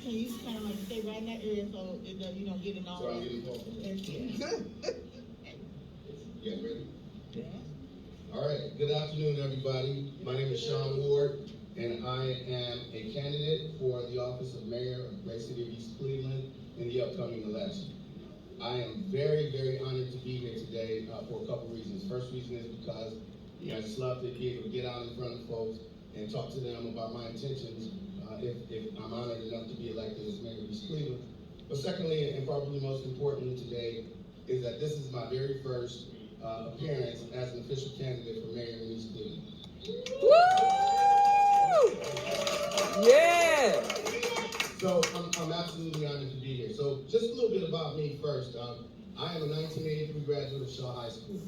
can you kind of like stay right in that area so it does, you don't get it all. So I'm getting close. Yeah. Yeah, ready? Yeah. All right. Good afternoon, everybody. My name is Sean Ward, and I am a candidate for the office of mayor of the great city of East Cleveland in the upcoming election. I am very, very honored to be here today for a couple reasons. First reason is because I just love to be able to get out in front of folks and talk to them about my intentions if I'm honored enough to be elected as mayor of East Cleveland. But secondly, and probably most importantly today, is that this is my very first appearance as an official candidate for mayor in East Cleveland. Woo! Yeah! So I'm absolutely honored to be here. So just a little bit about me first. I am a 1983 graduate of Shaw High School.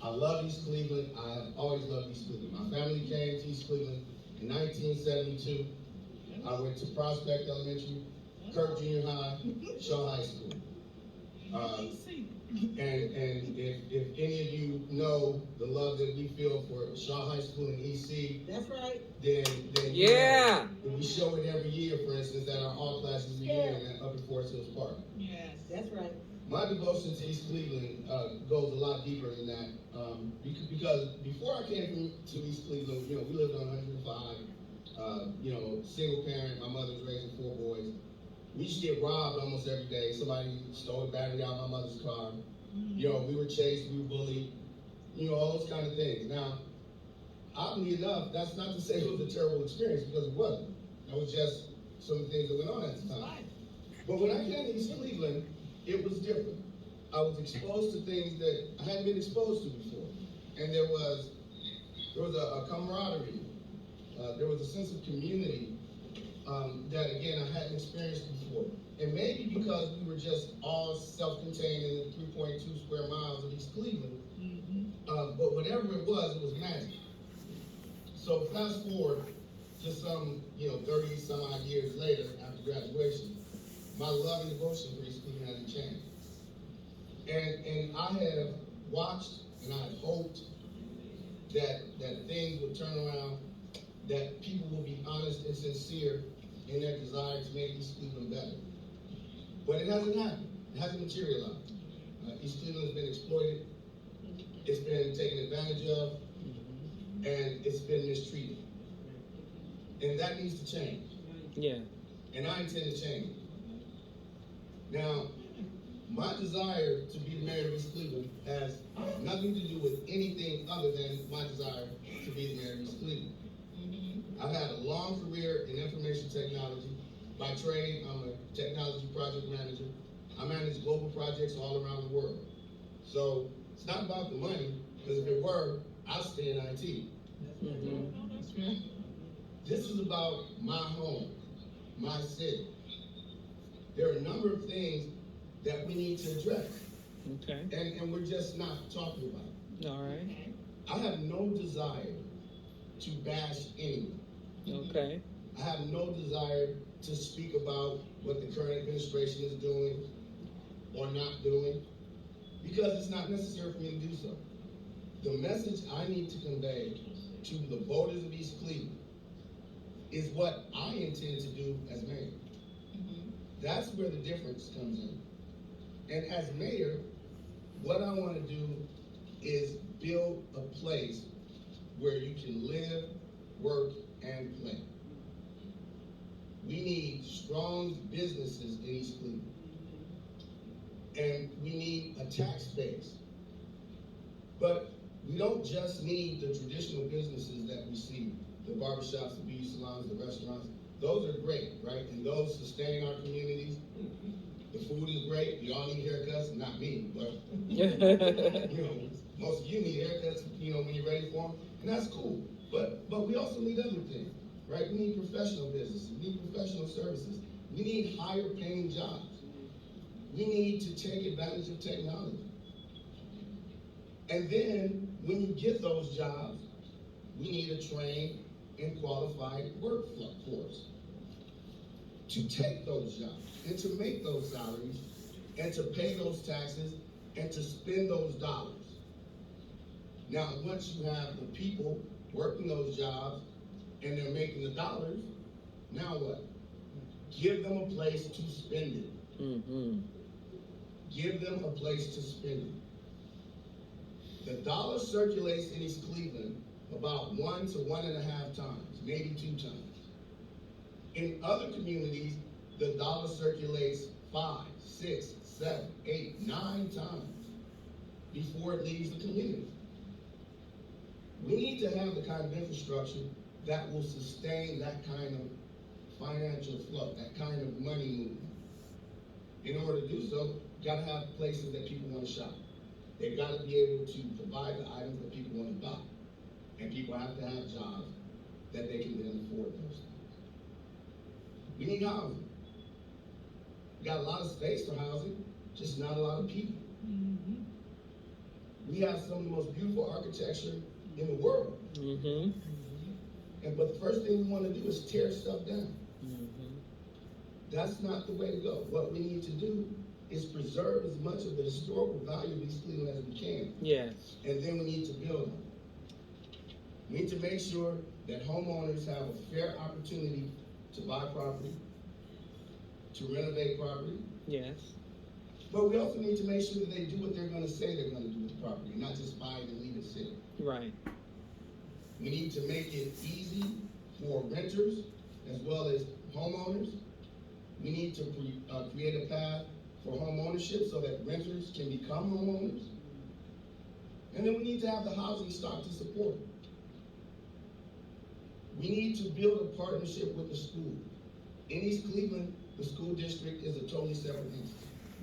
I love East Cleveland. I have always loved East Cleveland. My family came to East Cleveland in 1972. I went to Prospect Elementary, Kirk Junior High, Shaw High School. And if any of you know the love that we feel for Shaw High School and EC, That's right. then Yeah. you know, we show it every year, for instance, at our all classes reunion up in Forest Hills Park. Yes. That's right. My devotion to East Cleveland goes a lot deeper than that, because before I came to East Cleveland, you know, we lived on 105, you know, single parent. My mother was raising 4 boys. We used to get robbed almost every day. Somebody stole a battery out of my mother's car. You know, we were chased, we were bullied, you know, all those kind of things. Now, oddly enough, that's not to say it was a terrible experience, because it wasn't. That was just some of the things that went on at the time. But when I came to East Cleveland, it was different. I was exposed to things that I hadn't been exposed to before. And there was a camaraderie. There was a sense of community that, again, I hadn't experienced before. And maybe because we were just all self-contained in the 3.2 square miles of East Cleveland, but whatever it was magic. So fast forward to some, you know, 30 some odd years later after graduation, my love and devotion for East Cleveland hasn't changed. And I have watched and I have hoped that things would turn around, that people will be honest and sincere in their desire to make East Cleveland better. But it hasn't happened. It hasn't materialized. East Cleveland has been exploited. It's been taken advantage of, and it's been mistreated. And that needs to change. Yeah. And I intend to change. Now, my desire to be the mayor of East Cleveland has nothing to do with anything other than my desire to be the mayor of East Cleveland. I've had a long career in information technology. By trade, I'm a technology project manager. I manage global projects all around the world. So it's not about the money, because if it were, I'd stay in IT. This is about my home, my city. There are a number of things that we need to address. Okay. And we're just not talking about it. All right. I have no desire to bash anyone. Okay. I have no desire to speak about what the current administration is doing or not doing, because it's not necessary for me to do so. The message I need to convey to the voters of East Cleveland is what I intend to do as mayor. That's where the difference comes in. And as mayor, what I want to do is build a place where you can live, work, and play. We need strong businesses in East Cleveland. And we need a tax base. But we don't just need the traditional businesses that we see, the barbershops, the beauty salons, the restaurants. Those are great, right? And those sustain our communities. The food is great. We all need haircuts. Not me, but you know, most of you need haircuts, you know, when you're ready for them. And that's cool. But we also need other things, right? We need professional businesses. We need professional services. We need higher paying jobs. We need to take advantage of technology. And then when you get those jobs, we need a trained and qualified workforce to take those jobs and to make those salaries and to pay those taxes and to spend those dollars. Now, once you have the people working those jobs and they're making the dollars, now what? Give them a place to spend it. Mm-hmm. Give them a place to spend it. The dollar circulates in East Cleveland about 1 to 1.5 times, maybe 2 times. In other communities, the dollar circulates 5, 6, 7, 8, 9 times before it leaves the community. We need to have the kind of infrastructure that will sustain that kind of financial flow, that kind of money movement. In order to do so, you gotta have places that people want to shop. They've got to be able to provide the items that people want to buy. And people have to have jobs that they can then afford those things. We need housing. We got a lot of space for housing, just not a lot of people. Mm-hmm. We have some of the most beautiful architecture in the world. Mm-hmm. But the first thing we want to do is tear stuff down. Mm-hmm. That's not the way to go. What we need to do is preserve as much of the historical value of East Cleveland as we can. Yes. And then we need to build on it. We need to make sure that homeowners have a fair opportunity to buy property, to renovate property. Yes. But we also need to make sure that they do what they're going to say they're going to do with the property, not just buy it and leave it sitting. Right. We need to make it easy for renters as well as homeowners. We need to create a path for home ownership so that renters can become homeowners. And then we need to have the housing stock to support it. We need to build a partnership with the school. In East Cleveland, the school district is a totally separate entity,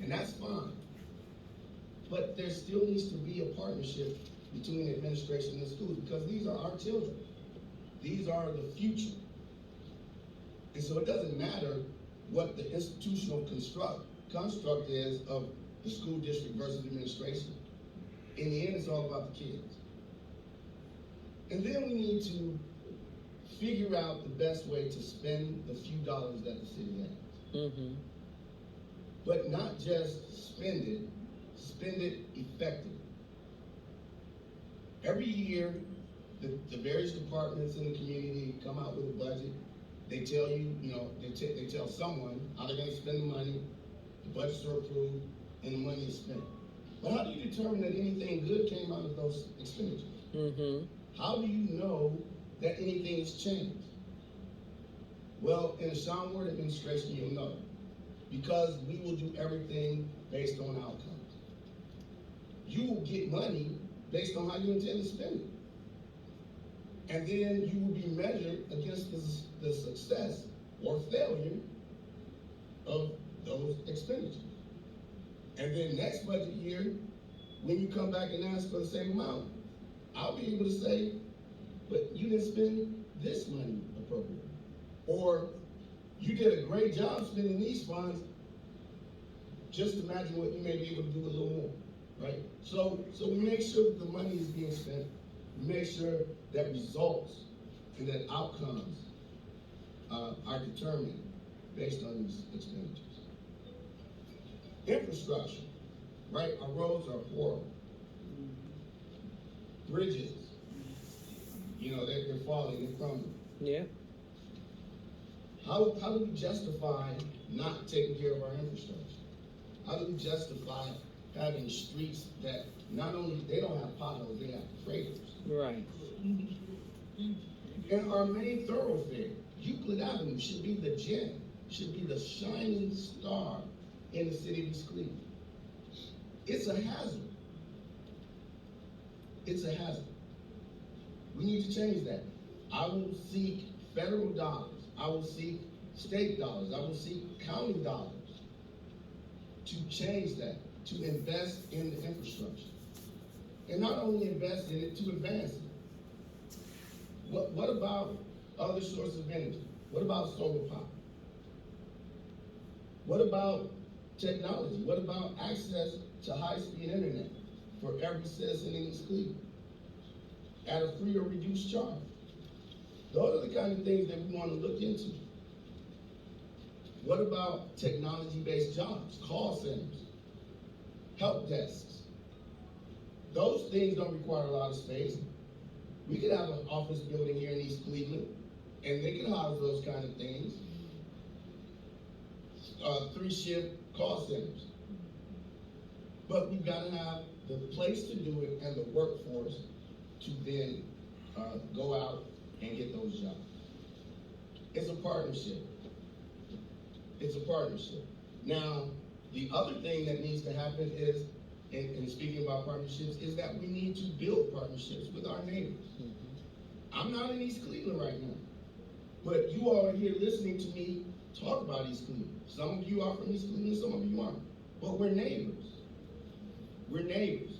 and that's fine. But there still needs to be a partnership between the administration and the schools, because these are our children. These are the future. And so it doesn't matter what the institutional construct is of the school district versus administration. In the end, it's all about the kids. And then we need to figure out the best way to spend the few dollars that the city has. Mm-hmm. But not just spend it effectively. Every year, the various departments in the community come out with a budget. They tell you, they tell someone how they're going to spend the money, the budgets are approved, and the money is spent. But how do you determine that anything good came out of those expenditures? Mm-hmm. How do you know that anything has changed? Well, in the Sean Ward administration, you'll know. Because we will do everything based on outcomes. You will get money based on how you intend to spend it. And then you will be measured against the success or failure of those expenditures. And then next budget year, when you come back and ask for the same amount, I'll be able to say, but you didn't spend this money appropriately. Or you did a great job spending these funds, just imagine what you may be able to do a little more, right? So we make sure that the money is being spent. We make sure that results and that outcomes are determined based on these expenditures. Infrastructure, right? Our roads are horrible. Bridges, they're falling, they're crumbling. Yeah. How do we justify not taking care of our infrastructure? How do we justify having streets that not only, they don't have potholes, they have craters? Right. And our main thoroughfare, Euclid Avenue, should be the gem, should be the shining star in the city of East Cleveland. It's a hazard. It's a hazard. We need to change that. I will seek federal dollars. I will seek state dollars. I will seek county dollars to change that, to invest in the infrastructure. And not only invest in it, to advance it. What about other sources of energy? What about solar power? What about technology? What about access to high-speed internet for every citizen in East Cleveland at a free or reduced charge? Those are the kind of things that we want to look into. What about technology-based jobs, call centers, help desks? Those things don't require a lot of space. We could have an office building here in East Cleveland, and they can house those kind of things. 3-shift call centers. But we've got to have the place to do it and the workforce to then go out and get those jobs. It's a partnership. It's a partnership. Now, the other thing that needs to happen is, and speaking about partnerships, is that we need to build partnerships with our neighbors. I'm not in East Cleveland right now, but you all are here listening to me talk about East Cleveland. Some of you are from East Cleveland, some of you aren't. But we're neighbors. We're neighbors.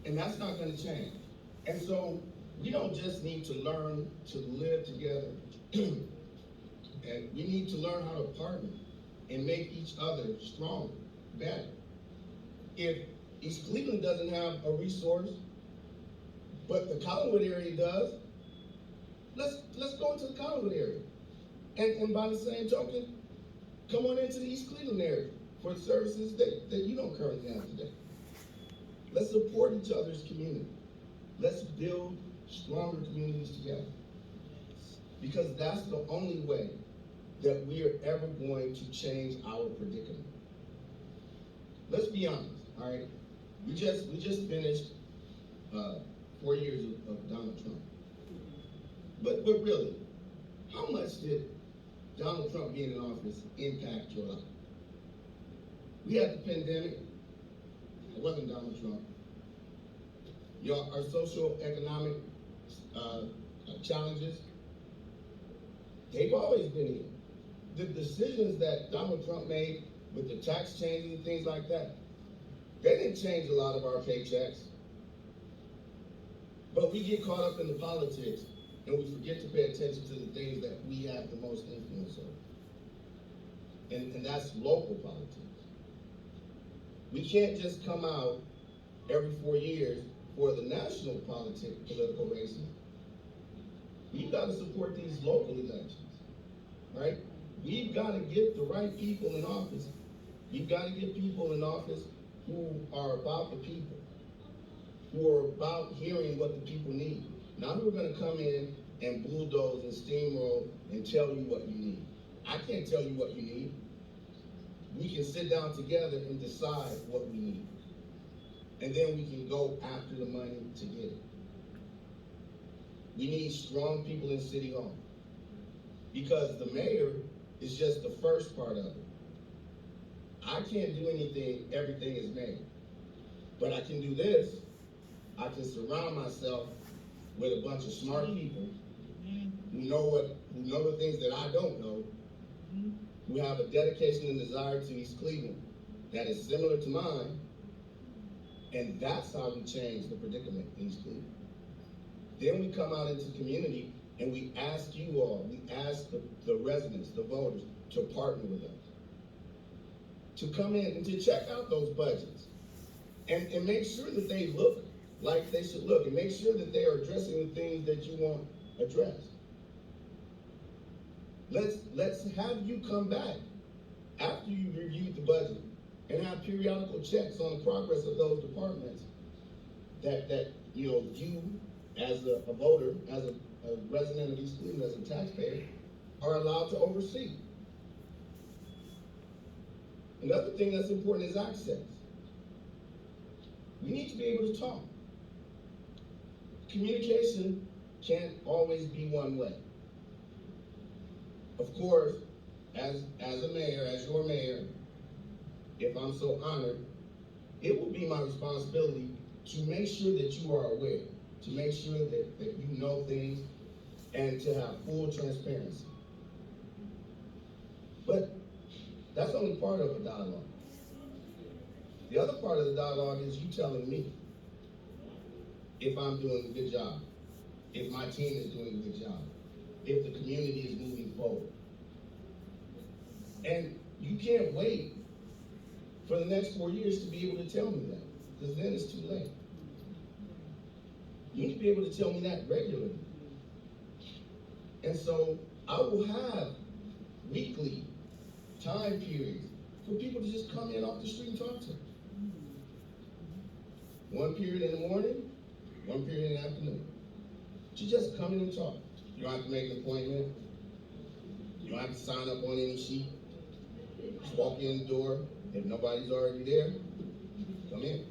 And that's not going to change. And so we don't just need to learn to live together. And we need to learn how to partner and make each other stronger, better. If East Cleveland doesn't have a resource, but the Collinwood area does, let's go into the Collinwood area. And by the same token, come on into the East Cleveland area for the services that you don't currently have today. Let's support each other's community. Let's build stronger communities together. Because that's the only way that we are ever going to change our predicament. Let's be honest, all right? We just finished 4 years of Donald Trump. But really, how much did Donald Trump being in office impact your life? We had the pandemic. It wasn't Donald Trump. Our social economic challenges, they've always been here. The decisions that Donald Trump made with the tax changes and things like that, they didn't change a lot of our paychecks. But we get caught up in the politics and we forget to pay attention to the things that we have the most influence over. And that's local politics. We can't just come out every 4 years for the national political races. We've got to support these local elections, right? We've got to get the right people in office. We've got to get people in office who are about the people, who are about hearing what the people need. Not who are going to come in and bulldoze and steamroll and tell you what you need. I can't tell you what you need. We can sit down together and decide what we need. And then we can go after the money to get it. We need strong people in City Hall. Because the mayor is just the first part of it. I can't do everything is mayor. But I can do this. I can surround myself with a bunch of smart people who know the things that I don't know, who have a dedication and desire to East Cleveland that is similar to mine, and that's how we change the predicament in East Cleveland. Then we come out into the community and we ask you all, we ask the residents, the voters, to partner with us, to come in and to check out those budgets and make sure that they look like they should look, and make sure that they are addressing the things that you want addressed. Let's have you come back after you've reviewed the budget and have periodical checks on the progress of those departments that you as a voter, as a resident of East Cleveland, as a taxpayer, are allowed to oversee. Another thing that's important is access. We need to be able to talk. Communication can't always be one way. Of course, as a mayor, as your mayor, if I'm so honored, it will be my responsibility to make sure that you are aware, to make sure that you know things, and to have full transparency. But that's only part of a dialogue. The other part of the dialogue is you telling me if I'm doing a good job, if my team is doing a good job, if the community is moving forward. And you can't wait for the next 4 years to be able to tell me that, because then it's too late. You need to be able to tell me that regularly. And so I will have weekly time periods for people to just come in off the street and talk to. One period in the morning, one period in the afternoon. To just come in and talk. You don't have to make an appointment. You don't have to sign up on any sheet. walk in the door. If nobody's already there, come in.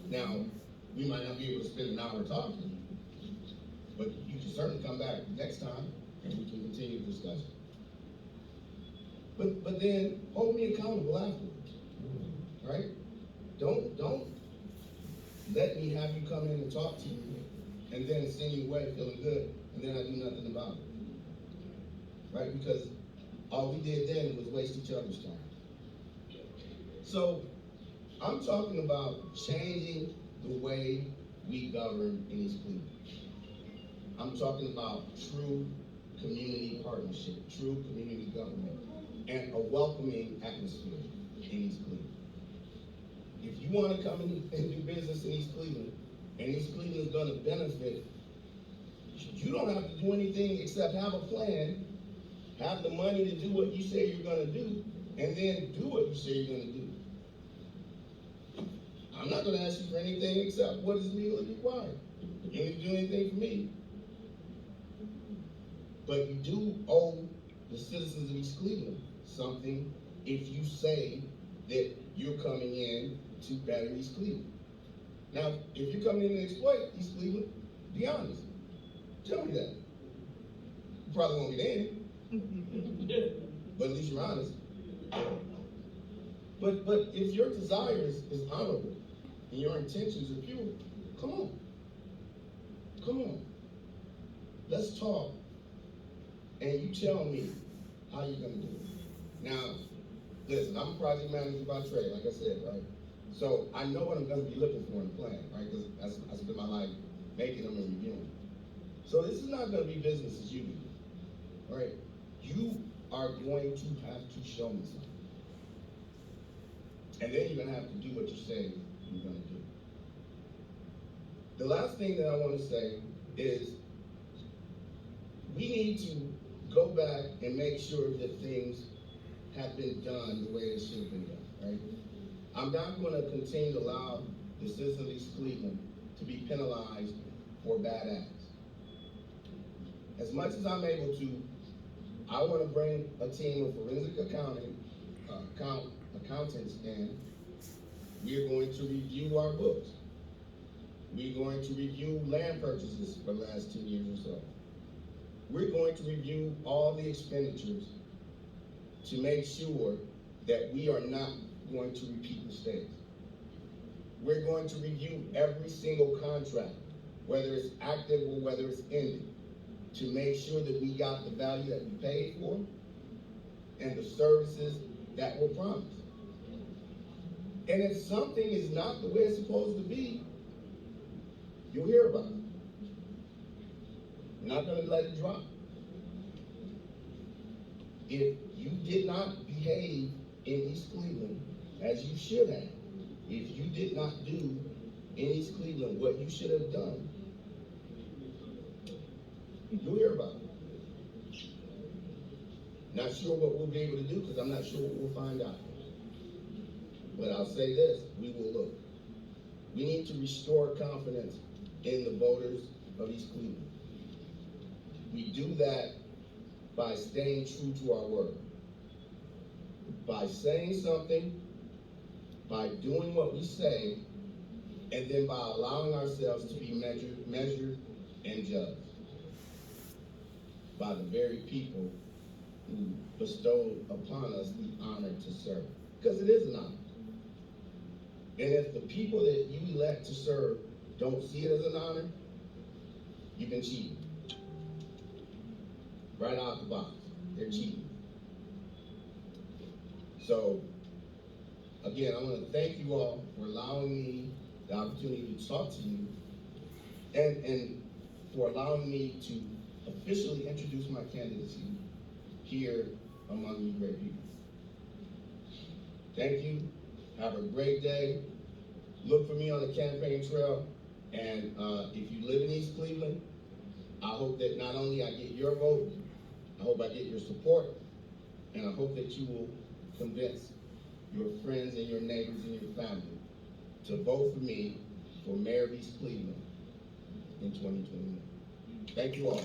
Now, we might not be able to spend an hour talking, but you can certainly come back next time and we can continue the discussion. But then hold me accountable afterwards, right? Don't let me have you come in and talk to you and then send you away feeling good and then I do nothing about it, right? Because all we did then was waste each other's time. So I'm talking about changing the way we govern in East Cleveland. I'm talking about true community partnership, true community government, and a welcoming atmosphere in East Cleveland. If you want to come in and do business in East Cleveland, and East Cleveland is going to benefit, you don't have to do anything except have a plan, have the money to do what you say you're going to do, and then do what you say you're going to do. I'm not going to ask you for anything except what is legally required. You don't need to do anything for me. But you do owe the citizens of East Cleveland something if you say that you're coming in to better East Cleveland. Now, if you're coming in to exploit East Cleveland, be honest. Tell me that. You probably won't get in, but at least you're honest. But if your desire is honorable and your intentions are pure, come on. Come on. Let's talk. And you tell me how you're gonna do it. Now, listen, I'm a project manager by trade, like I said, right? So I know what I'm gonna be looking for in the plan, right? Because I spend my life making them and reviewing them. So this is not gonna be business as usual, right? You are going to have to show me something. And then you're gonna have to do what you say you're gonna do. The last thing that I wanna say is we need to go back and make sure that things have been done the way they should have been done, right? I'm not going to continue to allow the citizens of East Cleveland to be penalized for bad acts. As much as I'm able to, I want to bring a team of forensic accountants in. We're going to review our books. We're going to review land purchases for the last 10 years or so. We're going to review all the expenditures to make sure that we are not going to repeat mistakes. We're going to review every single contract, whether it's active or whether it's ending, to make sure that we got the value that we paid for and the services that were promised. And if something is not the way it's supposed to be, you'll hear about it. We're not going to let it drop. If you did not behave in East Cleveland as you should have, if you did not do in East Cleveland what you should have done, you'll hear about it. Not sure what we'll be able to do because I'm not sure what we'll find out. But I'll say this, we will look. We need to restore confidence in the voters of East Cleveland. We do that by staying true to our word. By saying something, by doing what we say, and then by allowing ourselves to be measured and judged by the very people who bestowed upon us the honor to serve. Because it is an honor. And if the people that you elect to serve don't see it as an honor, you've been cheating. Right out the box, they're cheating. So, again, I want to thank you all for allowing me the opportunity to talk to you and for allowing me to officially introduce my candidacy here among you great people. Thank you. Have a great day. Look for me on the campaign trail. And if you live in East Cleveland, I hope that not only I get your vote, I hope I get your support, and I hope that you will convince your friends and your neighbors and your family to vote for me for Mayor of East Cleveland in 2021. Thank you all.